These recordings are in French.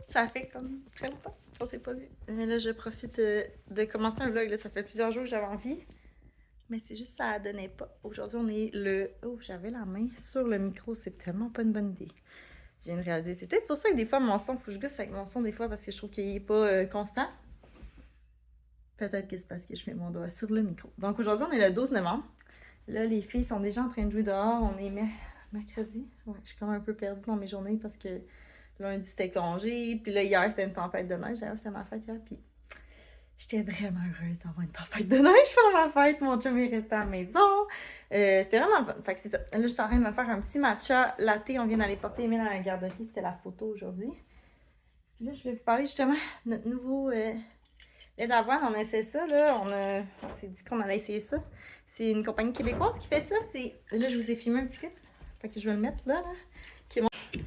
Ça fait comme très longtemps qu'on s'est pas vu. Mais là, je profite de commencer un vlog. Là. Ça fait plusieurs jours que j'avais envie. Mais c'est juste ça donnait pas. Aujourd'hui, on est le... Oh, j'avais la main sur le micro. C'est tellement pas une bonne idée. Je viens de réaliser. C'est peut-être pour ça que des fois, mon son, faut que je gosse avec mon son des fois parce que je trouve qu'il est pas constant. Peut-être que c'est parce que je mets mon doigt sur le micro. Donc aujourd'hui, on est le 12 novembre. Là, les filles sont déjà en train de jouer dehors. On est mercredi. Ouais, je suis comme un peu perdue dans mes journées parce que lundi, c'était congé. Puis là, hier, c'était une tempête de neige. D'ailleurs, c'était ma fête hier. Puis j'étais vraiment heureuse d'avoir une tempête de neige pour ma fête. Mon chum est resté à la maison. C'était vraiment fun. Fait que c'est ça. Là, je suis en train de me faire un petit matcha latte. On vient d'aller porter Emile à la garderie. C'était la photo aujourd'hui. Puis là, je vais vous parler justement de notre nouveau lait d'avoine. On essaie ça, là. On s'est dit qu'on allait essayer ça. C'est une compagnie québécoise qui fait ça. Là, je vous ai filmé un petit clip. Fait que je vais le mettre là. Qui est mon... J'ai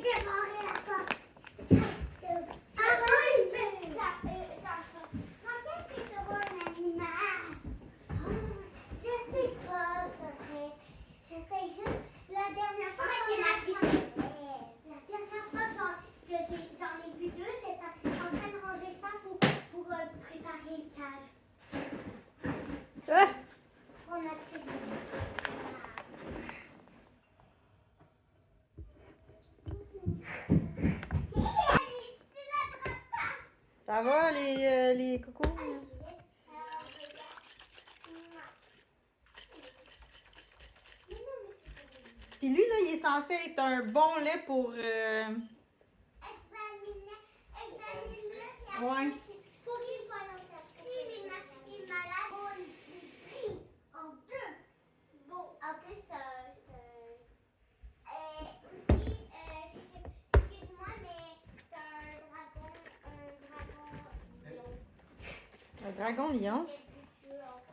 démarré la porte. Quand est-ce que tu vois un animal? Je sais pas, secret. Je sais juste la dernière fois la dernière fois que j'en ai vu deux, j'étais en train de ranger ça pour préparer le cage. Ah! Pour notre cuisine. Ça va, les cocos? Puis lui, là, il est censé être un bon lait pour... Examine-le. Ouais. Pour qu'il soit dans sa tête. S'il est malade, on le prie en deux. Bon, après, aussi, excuse-moi, mais c'est Un dragon lion. Je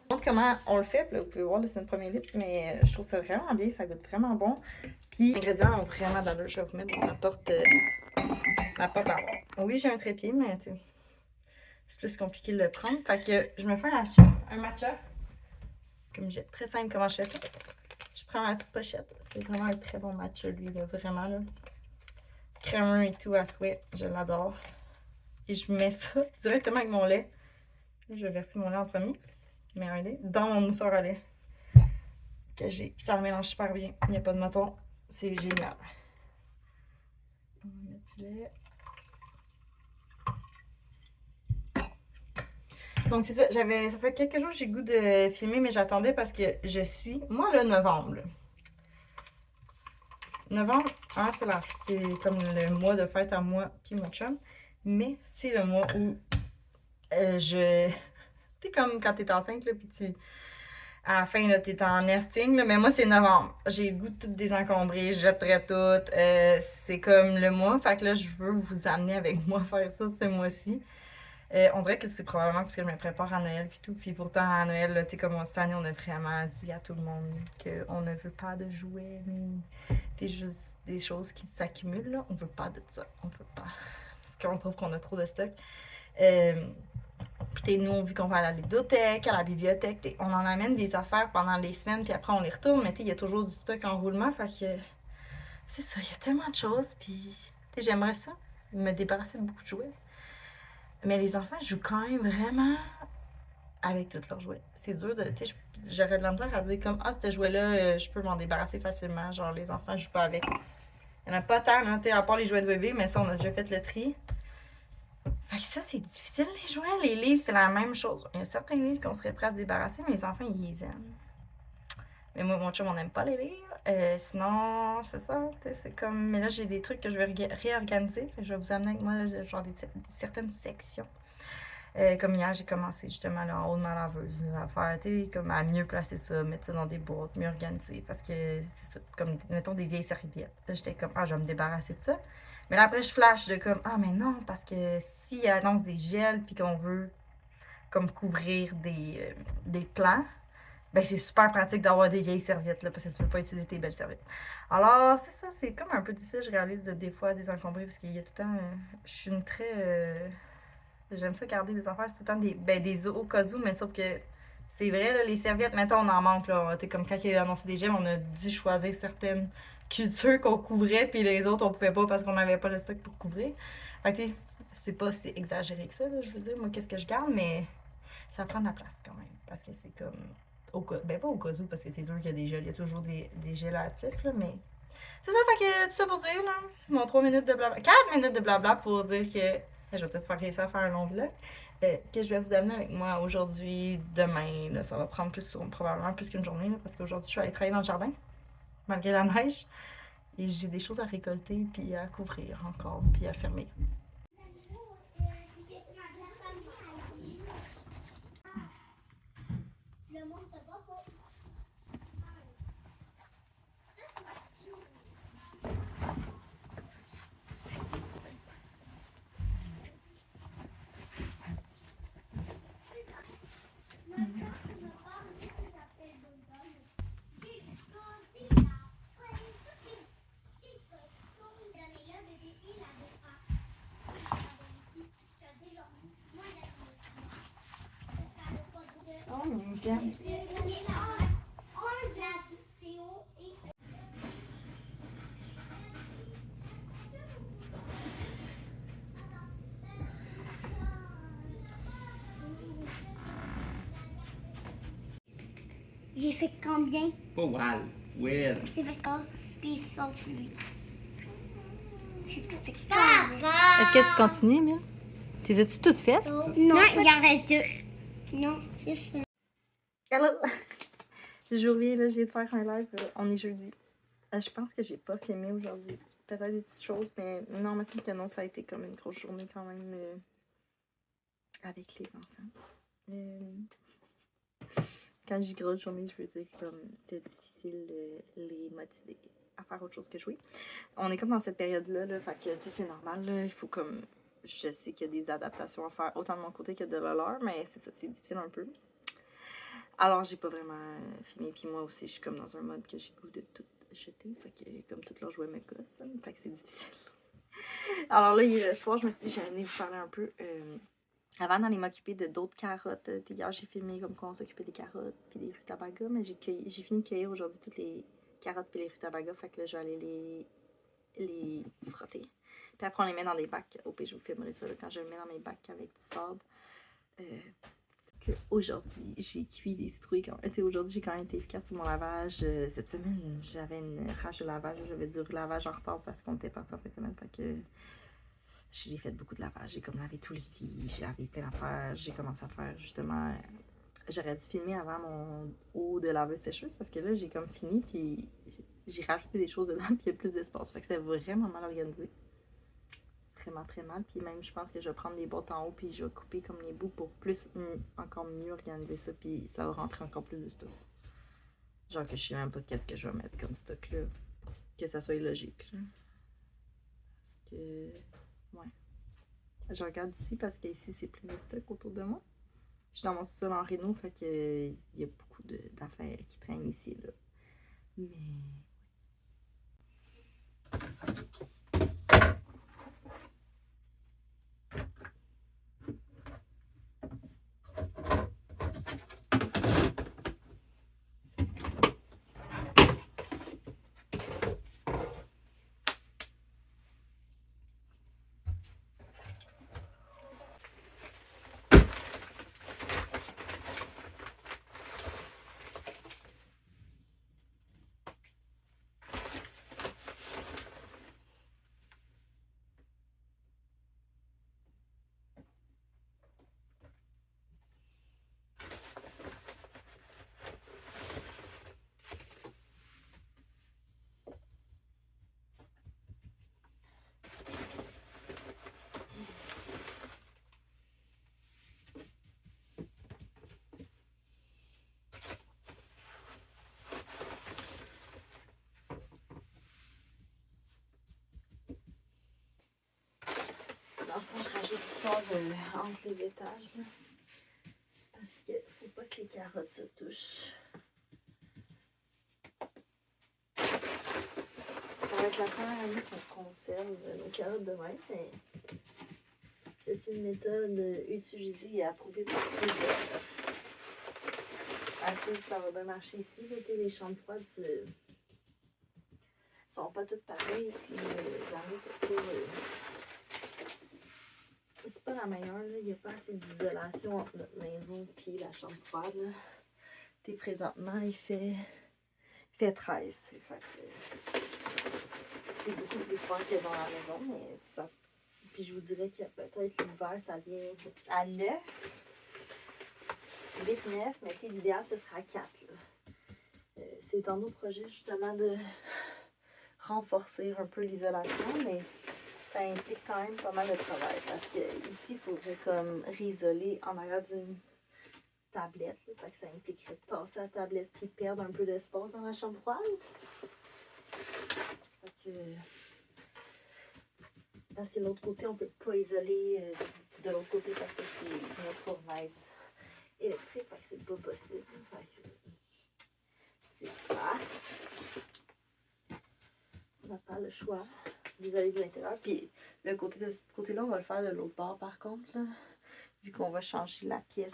montre comment on le fait. Puis là, vous pouvez voir, là, c'est notre premier litre. Mais je trouve ça vraiment bien. Ça goûte vraiment bon. Puis les ingrédients ont vraiment d'allure. Je vais vous mettre dans ma porte là. Oui, j'ai un trépied, mais c'est plus compliqué de le prendre. Fait que je me fais un matcha. Comme j'ai très simple comment je fais ça. Je prends ma petite pochette. C'est vraiment un très bon matcha, lui, là, vraiment. Là. Crémeux et tout à souhait. Je l'adore. Et je mets ça directement avec mon lait. Je vais verser mon lait en premier. Je mets un lait dans mon mousseur à lait. Que j'ai. Puis ça le mélange super bien. Il n'y a pas de mouton. C'est génial. On va mettre du lait. Donc c'est ça, ça fait quelques jours que j'ai le goût de filmer, mais j'attendais parce que je suis, moi le novembre. Novembre, hein, c'est comme le mois de fête à moi puis mon chum, mais c'est le mois où t'es comme quand t'es enceinte, là, puis à la fin, là, t'es en nesting, là, mais moi c'est novembre. J'ai le goût de tout désencombrer, je jetterais tout, c'est comme le mois, fait que là je veux vous amener avec moi faire ça ce mois-ci. On dirait que c'est probablement parce que je me prépare à Noël puis tout. Puis pourtant, à Noël, tu sais, comme cette année, on a vraiment dit à tout le monde qu'on ne veut pas de jouets, ni juste des choses qui s'accumulent, là. On veut pas de ça. On veut pas. Parce qu'on trouve qu'on a trop de stock. Puis nous, vu qu'on va à la ludothèque, à la bibliothèque, on en amène des affaires pendant les semaines, puis après on les retourne. Mais il y a toujours du stock en roulement. Fait que c'est ça, il y a tellement de choses. Puis j'aimerais ça, me débarrasser de beaucoup de jouets. Mais les enfants jouent quand même vraiment avec tous leurs jouets. C'est dur de. Tu sais, j'aurais de la misère à dire comme ah, ce jouet-là, je peux m'en débarrasser facilement. Genre, les enfants jouent pas avec. Il n'y en a pas tant, hein, à part les jouets de bébé, mais ça, on a déjà fait le tri. Fait que ça, c'est difficile, les jouets. Les livres, c'est la même chose. Il y a certains livres qu'on serait prêt à se débarrasser, mais les enfants, ils les aiment. Mais moi, mon chum, on n'aime pas les livres. Sinon, c'est ça. C'est comme. Mais là, j'ai des trucs que je vais réorganiser. Fait que je vais vous amener avec moi, genre certaines sections. Comme hier, j'ai commencé justement là, en haut de ma laveuse à faire, tu sais, comme à mieux placer ça, mettre ça dans des boîtes, mieux organiser. Parce que c'est ça, comme, mettons, des vieilles serviettes. Là, j'étais comme, ah, je vais me débarrasser de ça. Mais là, après, je flash de comme, ah, mais non, parce que s'il annonce des gels, puis qu'on veut, comme, couvrir des plants, ben, c'est super pratique d'avoir des vieilles serviettes, là, parce que tu veux pas utiliser tes belles serviettes. Alors, c'est ça, c'est comme un peu difficile, je réalise, de des fois désencombrer, parce qu'il y a tout le temps, je suis une très. J'aime ça garder des affaires, c'est tout le temps des au cas où, mais sauf que c'est vrai, là, les serviettes, mettons, on en manque, là. T'es comme quand il a annoncé des gemmes, on a dû choisir certaines culture qu'on couvrait, puis les autres, on pouvait pas parce qu'on n'avait pas le stock pour couvrir. Fait que, c'est pas si exagéré que ça, là, je veux dire, moi, qu'est-ce que je garde, mais ça prend de la place quand même. Parce que c'est comme. Ben, pas au cas où, parce que c'est sûr qu'il y a des gels, il y a toujours des gélatifs, là, mais. C'est ça, fait que tout ça pour dire, là. Mon 3 minutes de blabla. 4 minutes de blabla pour dire que. Je vais peut-être faire réussir à faire un long vlog. Que je vais vous amener avec moi aujourd'hui, demain. Là, ça va prendre probablement plus qu'une journée, là, parce qu'aujourd'hui, je suis allée travailler dans le jardin, malgré la neige. Et j'ai des choses à récolter, puis à couvrir encore, puis à fermer. Le monde te voit pas. Oh, nickel. J'ai fait combien? Pas Wal. Will. J'ai fait combien? Puis sauf lui. J'ai tout fait combien? Est-ce que tu continues, Emile? T'es as-tu toutes faites? Non, il en reste deux. Non, juste un. Hello! Je reviens, là, j'ai de faire un live. On est jeudi. Je pense que j'ai pas filmé aujourd'hui. Peut-être des petites choses, mais non, mais c'est que non, ça a été comme une grosse journée quand même avec les enfants. Quand je dis grosse journée, je veux dire comme c'était difficile les motiver à faire autre chose que jouer. On est comme dans cette période-là, là, fait que tu sais, c'est normal, là, il faut comme. Je sais qu'il y a des adaptations à faire, autant de mon côté que de leur, mais c'est ça, c'est difficile un peu. Alors, j'ai pas vraiment filmé, puis moi aussi, je suis comme dans un mode que j'ai goût de tout jeter, fait que comme toutes leurs jouets me gossent, fait que c'est difficile. Alors là, le soir, je me suis dit, j'allais venir vous parler un peu. Avant d'aller m'occuper de d'autres carottes, hier j'ai filmé comme quoi on s'occupait des carottes puis des rutabagas, mais j'ai fini de cueillir aujourd'hui toutes les carottes puis les rutabagas, fait que là je vais aller les frotter. Puis après on les met dans des bacs, au pire je vous filmerai ça là, quand je les mets dans mes bacs avec du sable. Aujourd'hui j'ai cuit des citrouilles, aujourd'hui j'ai quand même été efficace sur mon lavage. Cette semaine j'avais une rage de lavage, j'avais du lavage en retard parce qu'on était parti en fin de semaine, fait que j'ai fait beaucoup de lavage, j'ai comme lavé tous les lits, j'ai lavé plein d'affaires, j'ai commencé à faire justement. J'aurais dû filmer avant mon eau de laveuse sécheuse parce que là j'ai comme fini puis j'ai rajouté des choses dedans puis il y a plus d'espace. Fait que c'était vraiment mal organisé. Vraiment très mal. Puis même je pense que je vais prendre les boîtes en haut puis je vais couper comme les bouts pour encore mieux organiser ça puis ça va rentrer encore plus de stock. Genre que je sais même pas qu'est-ce que je vais mettre comme stock là. Que ça soit logique. Là. Parce que. Ouais. Je regarde ici parce qu'ici c'est plein de stock autour de moi. Je suis dans mon sous-sol en réno, fait que il y a beaucoup d'affaires qui traînent ici là. Mais dans le fond, je rajoute du sable entre les étages là. Parce que faut pas que les carottes se touchent. Ça va être la première année qu'on conserve nos carottes de même, mais c'est une méthode utilisée et approuvée par plusieurs. À suivre, ça va bien marcher ici. Les chambres froides sont pas toutes pareilles. Puis c'est pas la meilleure, là. Il n'y a pas assez d'isolation entre notre maison et la chambre froide. Là. T'es présentement, il fait 13. Fait que c'est beaucoup plus froid que dans la maison, mais ça. Puis je vous dirais que peut-être l'hiver, ça vient à 9. 8-9, mais l'idéal, ce sera 4. C'est dans nos projets justement de renforcer un peu l'isolation, mais ça implique quand même pas mal de travail parce que ici, il faudrait comme réisoler en arrière d'une tablette. Là, fait que ça impliquerait de tasser la tablette puis perdre un peu d'espace dans la chambre froide. Fait que, parce que de l'autre côté, on peut pas isoler de l'autre côté parce que c'est notre fournaise électrique, fait que c'est pas possible. Fait que c'est ça. On n'a pas le choix d'isoler de l'intérieur. Puis le côté de ce côté-là, on va le faire de l'autre bord par contre. Là, vu qu'on va changer la pièce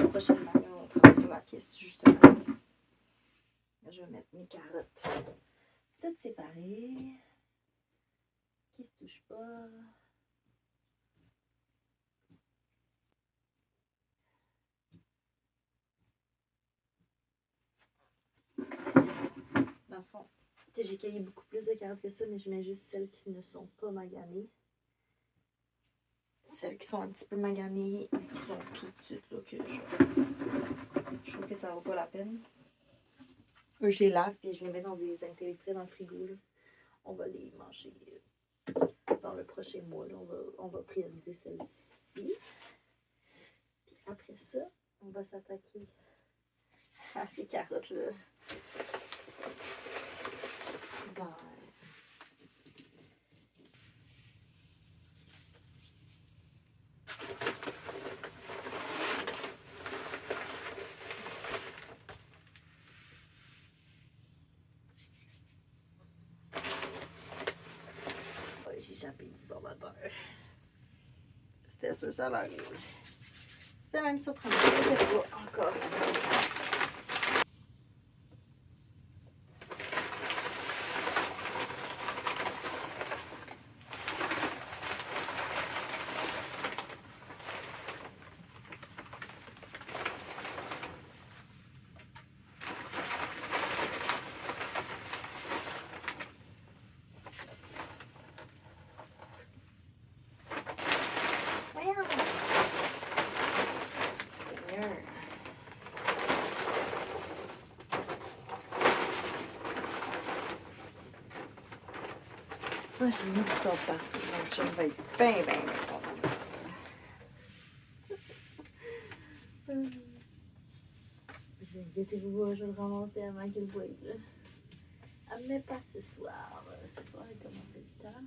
prochainement. On travaille sur la pièce justement. Là, je vais mettre mes carottes toutes séparées. Qui se touche pas. Dans le fond, j'ai cueilli beaucoup plus de carottes que ça, mais je mets juste celles qui ne sont pas maganées. Celles qui sont un petit peu maganées, qui sont tout petites, là, que je trouve que ça vaut pas la peine. Eux, je les lave et je les mets dans des intellitraits dans le frigo. Là. On va les manger dans le prochain mois. Là. On va prioriser celles-ci. Puis après ça, on va s'attaquer à ces carottes-là. J'ai échappé du sorbateur. C'était sûr, ça a l'air. C'était même surprenant. C'était pas encore. Moi, j'ai mis du sort partout. Mon chum va être bien content de ça. Inquiétez-vous pas, je vais le ramasser avant qu'il voie. Mais pas ce soir. Ce soir, il commence tard.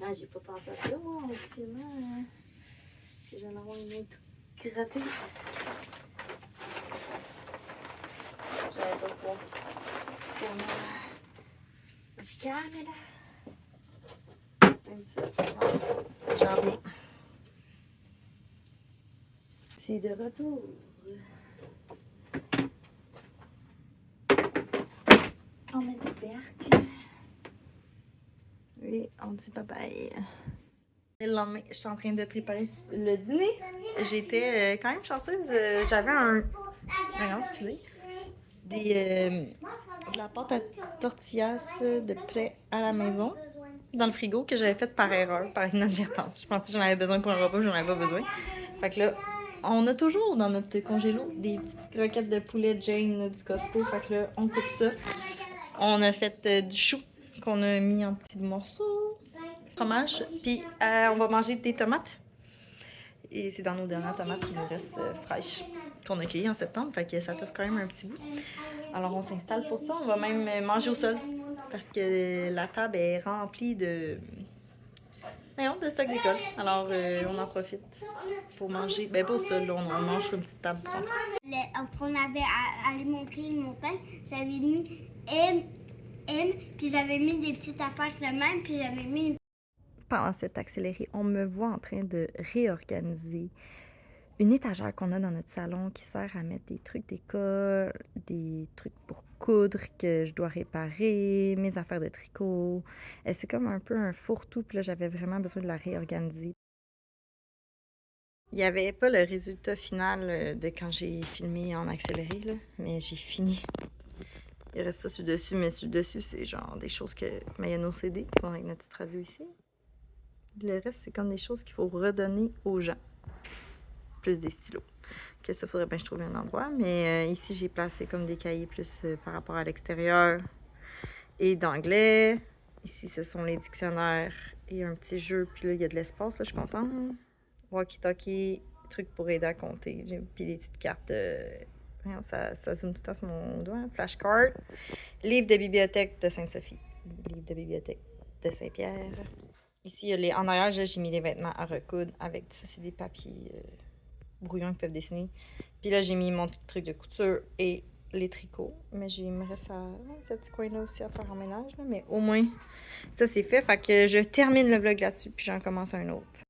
Ah, j'ai pas pensé à ça, moi, en filmant. Que j'en avoir une autre grattée. J'avais pas quoi. Caméra. Comme ça. J'en reviens. Je suis de retour. On met des perques. Oui, on dit bye bye. Le lendemain, je suis en train de préparer le dîner. J'étais quand même chanceuse. J'avais de la pâte à tortillas de prêt à la maison dans le frigo que j'avais faite par erreur, par inadvertance. Je pensais que j'en avais besoin pour un repas, j'en avais pas besoin. Fait que là, on a toujours dans notre congélo des petites croquettes de poulet Jane là, du Costco. Fait que là, on coupe ça. On a fait du chou qu'on a mis en petits morceaux. Fromage, puis on va manger des tomates. Et c'est dans nos dernières tomates qui nous restent fraîches, qu'on a cueillies en septembre, fait que ça t'offre quand même un petit bout. Alors on s'installe pour ça, on va même manger au sol, parce que la table est remplie de stock d'école. Alors on en profite pour manger, ben pas au sol, là, on mange sur une petite table. On avait allé monter une montagne, j'avais mis M, puis j'avais mis des petites affaires de même, puis j'avais mis une... pendant cet accéléré, on me voit en train de réorganiser une étagère qu'on a dans notre salon qui sert à mettre des trucs d'école, des trucs pour coudre que je dois réparer, mes affaires de tricot. C'est comme un peu un fourre-tout, puis là, j'avais vraiment besoin de la réorganiser. Il n'y avait pas le résultat final de quand j'ai filmé en accéléré, là, mais j'ai fini. Il reste ça sur le dessus, mais sur le dessus, c'est genre des choses que... Mais il y a nos CD, avec notre petite radio ici. Le reste, c'est comme des choses qu'il faut redonner aux gens. Plus des stylos. Que ça, faudrait bien que je trouve un endroit. Mais ici, j'ai placé comme des cahiers plus par rapport à l'extérieur. Et d'anglais. Ici, ce sont les dictionnaires et un petit jeu. Puis là, il y a de l'espace, là, je suis contente. Walkie-talkie, trucs pour aider à compter. Puis des petites cartes. Ça zoome tout le temps sur mon doigt. Flashcard. Livre de bibliothèque de Sainte-Sophie. Livre de bibliothèque de Saint-Pierre. Ici, en arrière, j'ai mis les vêtements à recoudre avec ça, c'est des papiers brouillons qui peuvent dessiner. Puis là, j'ai mis mon truc de couture et les tricots. Mais il me reste ce petit coin-là aussi à faire en ménage. Là. Mais au moins, ça c'est fait. Fait que je termine le vlog là-dessus puis j'en commence un autre.